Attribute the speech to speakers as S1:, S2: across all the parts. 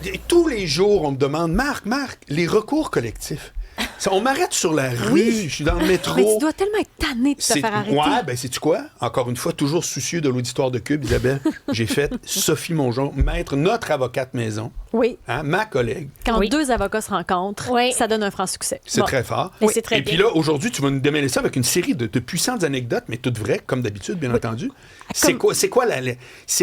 S1: Et tous les jours, on me demande, Marc, les recours collectifs. On m'arrête sur la rue, je suis dans le métro.
S2: Mais tu dois tellement être tanné de te faire arrêter.
S1: Ouais, ben sais-tu quoi? Encore une fois, toujours soucieux de l'auditoire de Cube, Isabelle, j'ai fait Sophie Mongeon, maître, notre avocate maison.
S2: Oui.
S1: Hein, ma collègue.
S2: Quand deux avocats se rencontrent, ça donne un franc succès.
S1: C'est très fort.
S3: C'est très
S1: Et puis là, aujourd'hui, tu vas nous démêler ça avec une série de puissantes anecdotes, mais toutes vraies, comme d'habitude, bien entendu. C'est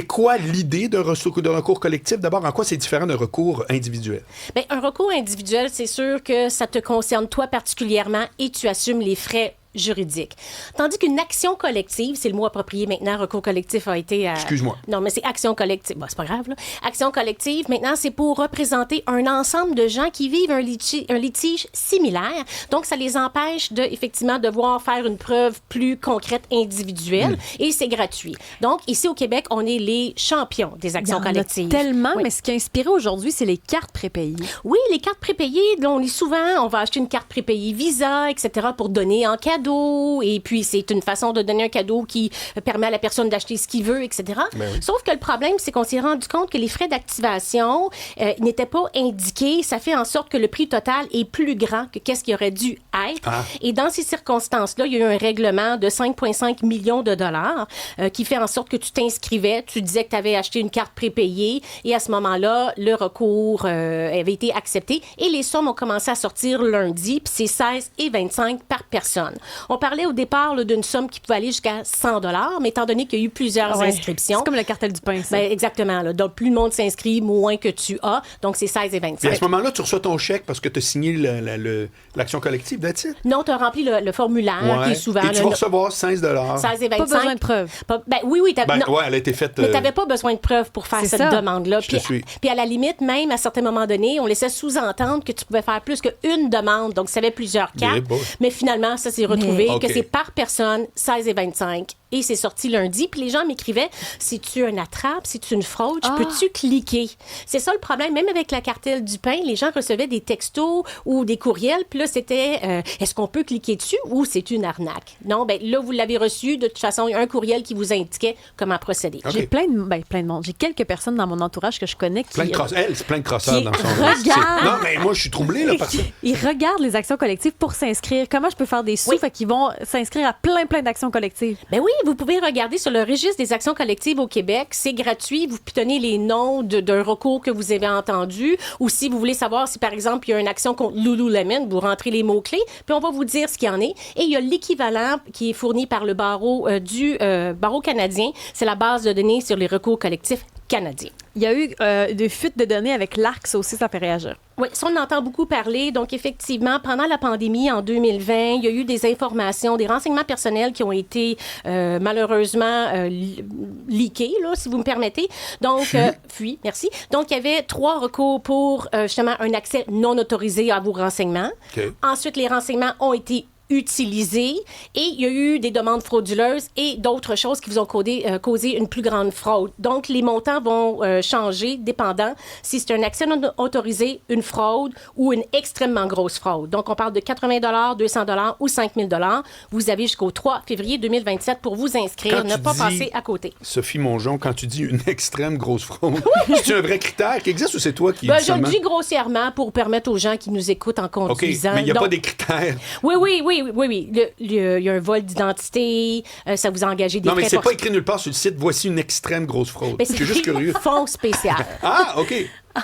S1: quoi l'idée d'un recours collectif? D'abord, en quoi c'est différent d'un recours individuel?
S3: Bien, un recours individuel, c'est sûr que ça te concerne toi particulièrement et tu assumes les frais juridique. Tandis qu'une action collective, c'est le mot approprié maintenant, recours collectif a été...
S1: Excuse-moi.
S3: Non, mais c'est action collective. Bon, c'est pas grave, là. Action collective, maintenant, c'est pour représenter un ensemble de gens qui vivent un litige similaire. Donc, ça les empêche effectivement, devoir faire une preuve plus concrète, individuelle, et c'est gratuit. Donc, ici au Québec, on est les champions des actions collectives.
S2: Tellement, mais ce qui a inspiré aujourd'hui, c'est les cartes prépayées.
S3: Oui, les cartes prépayées, on lit souvent, on va acheter une carte prépayée Visa, etc., pour donner en cadeau. Et puis, c'est une façon de donner un cadeau qui permet à la personne d'acheter ce qu'il veut, etc.
S1: Ben oui.
S3: Sauf que le problème, c'est qu'on s'est rendu compte que les frais d'activation n'étaient pas indiqués. Ça fait en sorte que le prix total est plus grand que qu'est-ce qui aurait dû être. Ah. Et dans ces circonstances-là, il y a eu un règlement de 5,5 millions de dollars qui fait en sorte que tu t'inscrivais, tu disais que tu avais acheté une carte prépayée et à ce moment-là, le recours avait été accepté et les sommes ont commencé à sortir lundi, puis c'est 16 et 25 par personne. On parlait au départ là, d'une somme qui pouvait aller jusqu'à 100 $, mais étant donné qu'il y a eu plusieurs inscriptions...
S2: C'est comme le cartel du pain, ça.
S3: Ben, exactement. Là. Donc, plus le monde s'inscrit, moins que tu as. Donc, c'est 16 et 25.
S1: Et à ce moment-là, tu reçois ton chèque parce que tu as signé l'action collective, that's it?
S3: Non, tu as rempli le formulaire qui est souvent...
S1: Et tu vas recevoir 16 $.
S3: 16 et 25.
S2: Pas besoin de preuve.
S3: Oui.
S1: Elle a été faite...
S3: Mais tu n'avais pas besoin de preuve pour faire cette demande-là.
S1: Puis
S3: à la limite, même à certains moments donnés, on laissait sous-entendre que tu pouvais faire plus qu'une demande. Donc, ça avait plusieurs cartes. Mais finalement, ça s'est retrouvé que c'est par personne, 16 et 25. Et c'est sorti lundi. Puis les gens m'écrivaient, c'est-tu un attrape, c'est-tu une fraude, peux-tu cliquer? C'est ça le problème. Même avec la cartelle du pain, les gens recevaient des textos ou des courriels. Puis là, c'était, est-ce qu'on peut cliquer dessus ou c'est une arnaque? Non, bien là, vous l'avez reçu. De toute façon, il y a un courriel qui vous indiquait comment procéder.
S2: J'ai plein de monde. J'ai quelques personnes dans mon entourage que je connais qui...
S1: c'est plein de crosseurs dans son... Non, mais moi, je suis troublé là, par ça.
S2: Ils regardent les actions collectives pour s'inscrire. Comment je peux faire des sous? Fait qu'ils vont s'inscrire à plein d'actions collectives.
S3: Ben oui, vous pouvez regarder sur le registre des actions collectives au Québec. C'est gratuit. Vous pitonnez les noms d'un recours que vous avez entendu. Ou si vous voulez savoir si, par exemple, il y a une action contre Lululemon, vous rentrez les mots-clés, puis on va vous dire ce qu'il y en est. Et il y a l'équivalent qui est fourni par le barreau du barreau canadien. C'est la base de données sur les recours collectifs canadiens.
S2: Il y a eu des fuites de données avec l'ARC, ça aussi, ça fait réagir.
S3: Oui, ça, on entend beaucoup parler. Donc, effectivement, pendant la pandémie, en 2020, il y a eu des informations, des renseignements personnels qui ont été malheureusement leakés, là, si vous me permettez. Donc, merci. Donc, il y avait 3 recours pour, justement, un accès non autorisé à vos renseignements. Okay. Ensuite, les renseignements ont été utilisés et il y a eu des demandes frauduleuses et d'autres choses qui vous ont causé une plus grande fraude. Donc, les montants vont changer dépendant si c'est un accès non autorisé, une fraude ou une extrêmement grosse fraude. Donc, on parle de 80 $, 200 $ ou 5 000 $. Vous avez jusqu'au 3 février 2027 pour vous inscrire, ne pas passer à côté.
S1: Sophie Mongeon, quand tu dis une extrême grosse fraude, c'est un vrai critère qui existe ou c'est toi qui...
S3: je le dis grossièrement pour permettre aux gens qui nous écoutent en conduisant.
S1: OK, mais il n'y a pas des critères.
S3: Oui. Il y a un vol d'identité, ça vous a engagé des frais.
S1: Non, mais c'est pas écrit nulle part sur le site. Voici une extrême grosse fraude.
S3: Je suis juste curieux. Fonds spécial.
S1: Ah, OK.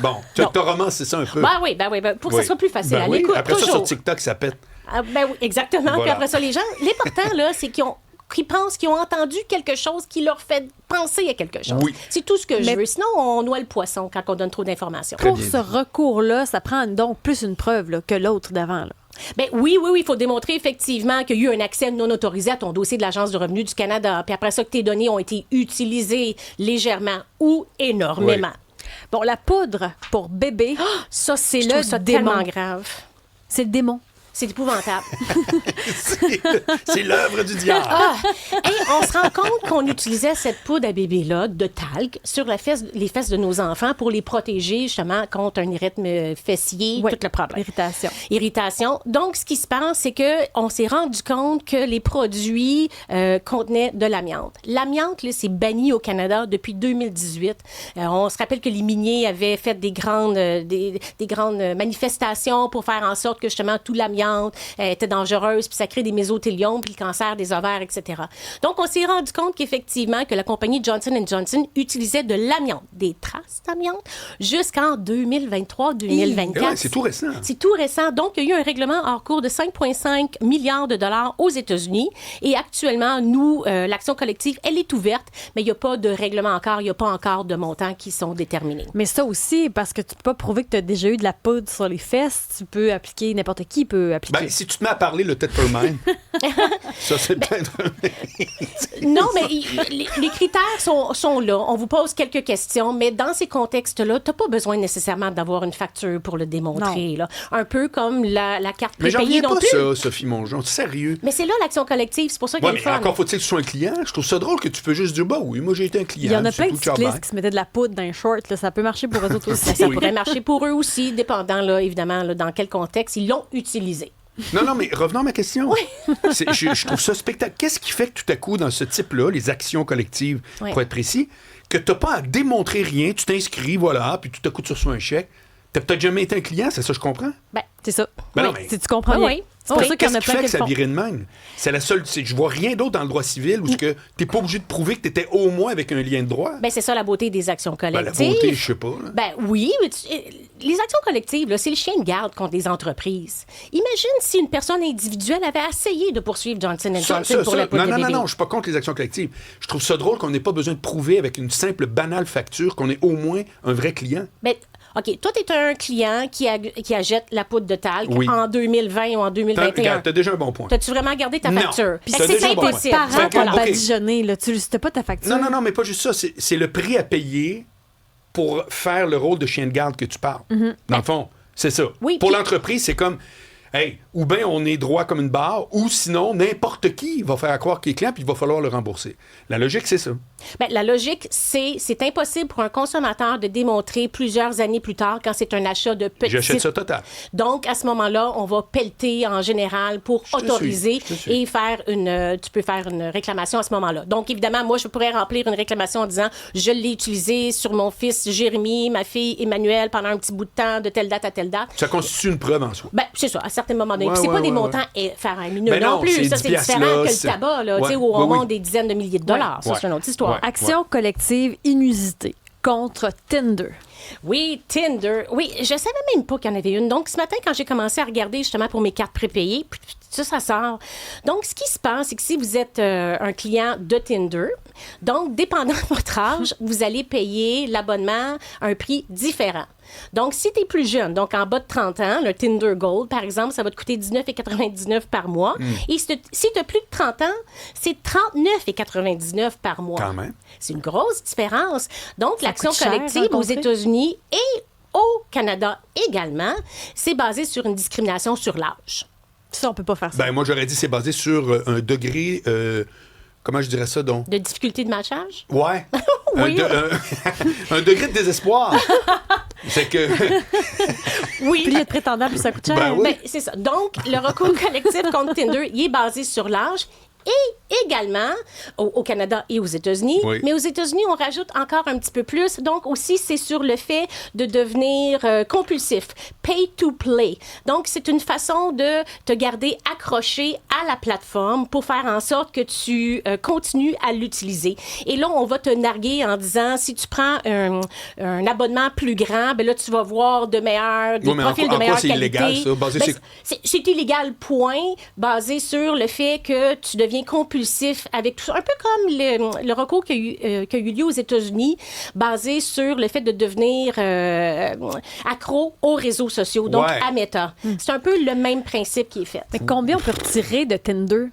S1: Bon, tu as romancé ça un peu.
S3: Ben oui, pour que ça soit plus facile. À l'écoute,
S1: après
S3: toujours.
S1: Ça, sur TikTok, ça pète.
S3: Oui, exactement. Voilà. Puis après ça, les gens, l'important, là, c'est qu'ils pensent qu'ils ont entendu quelque chose qui leur fait penser à quelque chose. Oui. C'est tout ce que je veux. Sinon, on noie le poisson quand on donne trop d'informations.
S2: Pour ce recours-là, ça prend donc plus une preuve là, que l'autre d'avant. Là.
S3: Ben oui, il faut démontrer effectivement qu'il y a eu un accès non autorisé à ton dossier de l'Agence du revenu du Canada. Puis après ça, que tes données ont été utilisées légèrement ou énormément.
S2: Oui. Bon, la poudre pour bébé, ça, c'est le démon.
S3: Tellement grave.
S2: C'est le démon.
S3: C'est épouvantable.
S1: C'est l'œuvre du diable.
S3: Et on se rend compte qu'on utilisait cette poudre à bébé-là de talc sur les fesses de nos enfants pour les protéger justement contre un rythme fessier, tout le problème. Irritation. Donc, ce qui se passe, c'est qu'on s'est rendu compte que les produits contenaient de l'amiante. L'amiante, là, c'est banni au Canada depuis 2018. On se rappelle que les miniers avaient fait des grandes manifestations pour faire en sorte que justement tout l'amiante était dangereuse, puis ça crée des mésothéliomes, puis le cancer des ovaires, etc. Donc, on s'est rendu compte qu'effectivement, que la compagnie Johnson & Johnson utilisait de l'amiante, des traces d'amiante, jusqu'en 2023-2024.
S1: Ouais, c'est tout récent.
S3: C'est tout récent. Donc, il y a eu un règlement en cours de 5,5 milliards de dollars aux États-Unis. Et actuellement, nous, l'action collective, elle est ouverte, mais il n'y a pas de règlement encore, il n'y a pas encore de montants qui sont déterminés.
S2: Mais ça aussi, parce que tu peux pas prouver que tu as déjà eu de la poudre sur les fesses, tu peux appliquer, n'importe qui peut appliquer.
S1: Ben, si tu te mets à parler le Tetfermine, ça, c'est peut-être...
S3: Non, mais les critères sont là. On vous pose quelques questions, mais dans ces contextes-là, tu n'as pas besoin nécessairement d'avoir une facture pour le démontrer. Là. Un peu comme la carte
S1: prépayée. Mais j'en reviens pas ça, Sophie Mongeon. Sérieux.
S3: Mais c'est là l'action collective. C'est pour ça qu'il y a le fun.
S1: Encore faut-il que tu sois un client. Je trouve ça drôle que tu peux juste dire, bah oui, moi j'ai été un client.
S2: Il y en a plein de cyclistes qui se mettaient de la poudre dans les shorts. Là. Ça peut marcher pour eux autres aussi.
S3: Ça pourrait marcher pour eux aussi, dépendant, là, évidemment, là, dans quel contexte ils l'ont utilisé.
S1: Non, mais revenons à ma question.
S3: Oui.
S1: Je trouve ça spectaculaire. Qu'est-ce qui fait que tout à coup, dans ce type-là, les actions collectives, pour être précis, que tu n'as pas à démontrer rien, tu t'inscris, voilà, puis tout à coup, tu reçois un chèque. Tu n'as peut-être jamais été un client, c'est ça, je comprends?
S2: Ben, c'est ça.
S1: Ben non, mais...
S2: Si tu comprends bien.
S3: Oui.
S2: C'est pour ça qu'il y en a
S1: Qu'est-ce qui
S2: plein
S1: fait
S2: qui
S1: que ça
S2: le font.
S1: virait de même? C'est la seule... Je vois rien d'autre dans le droit civil où tu n'es pas obligé de prouver que tu étais au moins avec un lien de droit.
S3: Ben, c'est ça la beauté des actions collectives.
S1: Ben, la beauté, je sais pas. Là.
S3: Ben oui, mais les actions collectives, là, c'est le chien de garde contre les entreprises. Imagine si une personne individuelle avait essayé de poursuivre Johnson & Johnson pour la poudre de bébé.
S1: Non, je suis pas contre les actions collectives. Je trouve ça drôle qu'on n'ait pas besoin de prouver avec une simple, banale facture qu'on est au moins un vrai client.
S3: Ben, OK, toi, tu es un client qui achète la poudre de talc en 2020 ou en 2021.
S1: T'as déjà un bon point.
S3: T'as-tu vraiment gardé ta facture?
S2: Puis
S3: c'est impossible.
S2: Parents qui ont badigeonné, là, tu n'as pas ta facture.
S1: Non, mais pas juste ça. C'est le prix à payer pour faire le rôle de chien de garde que tu parles. Dans le fond, c'est ça.
S3: Oui,
S1: pour l'entreprise, c'est comme... Hey, ou bien on est droit comme une barre, ou sinon, n'importe qui va faire croire qu'il est client, puis il va falloir le rembourser. La logique, c'est ça.
S3: Bien, la logique, c'est impossible pour un consommateur de démontrer plusieurs années plus tard quand c'est un achat de petite...
S1: J'achète ça total.
S3: Donc, à ce moment-là, on va pelleter en général pour autoriser et faire tu peux faire une réclamation à ce moment-là. Donc, évidemment, moi, je pourrais remplir une réclamation en disant je l'ai utilisé sur mon fils Jérémy, ma fille Emmanuel pendant un petit bout de temps, de telle date à telle date.
S1: Ça constitue une preuve en soi.
S3: Bien, c'est ça, à certains moments donnés. C'est pas des montants faramineux non plus. Ça, c'est différent que le tabac, là, où on monte des dizaines de milliers de dollars. Ça, c'est une autre histoire.
S2: Action collective inusitée contre Tinder.
S3: Oui, Tinder. Oui, je savais même pas qu'il y en avait une. Donc, ce matin, quand j'ai commencé à regarder justement pour mes cartes prépayées, ça sort. Donc, ce qui se passe, c'est que si vous êtes un client de Tinder, donc, dépendant de votre âge, vous allez payer l'abonnement à un prix différent. Donc, si tu es plus jeune, donc en bas de 30 ans, le Tinder Gold, par exemple, ça va te coûter $19,99 par mois. Et si tu as plus de 30 ans, c'est $39,99 par mois.
S1: Quand même.
S3: C'est une grosse différence. Donc,
S2: ça
S3: l'action
S2: coûte cher,
S3: collective aux États-Unis et au Canada également, c'est basé sur une discrimination sur l'âge.
S2: Ça, on peut pas faire ça.
S1: Ben, moi, j'aurais dit c'est basé sur un degré... comment je dirais ça, donc?
S3: De difficulté de matchage?
S1: Ouais.
S3: Oui.
S1: Un degré de désespoir. C'est que...
S3: Oui.
S2: Plus il y a de prétendants, plus ça coûte cher.
S1: Ben oui.
S3: Ben, c'est ça. Donc, le recours collectif contre Tinder, il est basé sur l'âge. Et également, au Canada et aux États-Unis, mais aux États-Unis, on rajoute encore un petit peu plus. Donc aussi, c'est sur le fait de devenir compulsif, pay to play. Donc, c'est une façon de te garder accroché à la plateforme pour faire en sorte que tu continues à l'utiliser. Et là, on va te narguer en disant, si tu prends un abonnement plus grand, ben là, tu vas voir des profils de meilleure qualité.
S1: C'est illégal, ça? Basé
S3: c'est illégal, point, basé sur le fait que tu deviens compulsif avec tout ça. Un peu comme le recours qui a eu lieu aux États-Unis, basé sur le fait de devenir accro aux réseaux sociaux, donc à Meta. C'est un peu le même principe qui est fait.
S2: Mais combien on peut retirer de Tinder?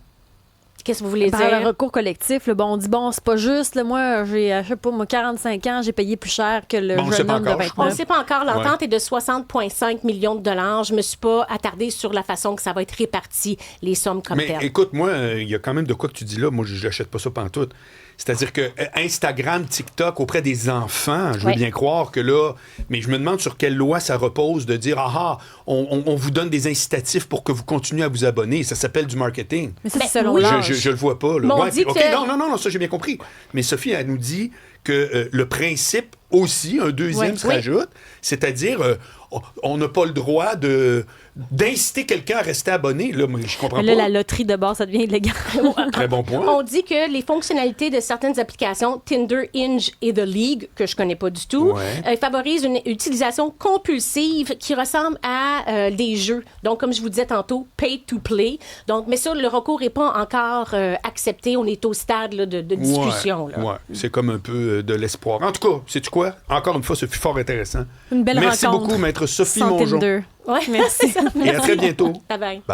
S3: Qu'est-ce que vous voulez
S2: Par
S3: dire?
S2: le recours collectif, là, on dit, c'est pas juste, là, moi, j'ai, je sais pas, moi, 45 ans, j'ai payé plus cher que le jeune homme de 29.
S3: On ne sait pas encore. L'entente est de 60,5 millions de dollars. Je me suis pas attardée sur la façon que ça va être réparti, les sommes comme telles.
S1: Mais écoute, moi, il y a quand même de quoi que tu dis là. Moi, je n'achète pas ça pantoute. C'est-à-dire que Instagram, TikTok, auprès des enfants, je veux bien croire que là... Mais je me demande sur quelle loi ça repose de dire, on vous donne des incitatifs pour que vous continuez à vous abonner. Ça s'appelle du marketing.
S2: Mais ça, c'est selon l'âge.
S1: Je le vois pas. Là.
S3: On dit que...
S1: Non, ça, j'ai bien compris. Mais Sophie, elle nous dit que le principe aussi, un deuxième se rajoute, c'est-à-dire... on n'a pas le droit d'inciter quelqu'un à rester abonné. Là, moi, je comprends pas.
S2: Là, la loterie de base, ça devient illégal.
S1: Très bon point.
S3: On dit que les fonctionnalités de certaines applications, Tinder, Hinge et The League, que je connais pas du tout, favorisent une utilisation compulsive qui ressemble à des jeux. Donc, comme je vous disais tantôt, pay to play. Donc, mais ça, le recours n'est pas encore accepté. On est au stade là, de discussion.
S1: Ouais. C'est comme un peu de l'espoir. En tout cas, sais-tu quoi? Encore une fois, ce fut fort intéressant.
S2: Une belle
S1: Merci
S2: rencontre.
S1: beaucoup, Maître Sophie
S2: Sans
S1: Mongeon.
S2: Tinder.
S3: Ouais,
S2: Merci.
S1: Et à très bientôt.
S3: Bye bye.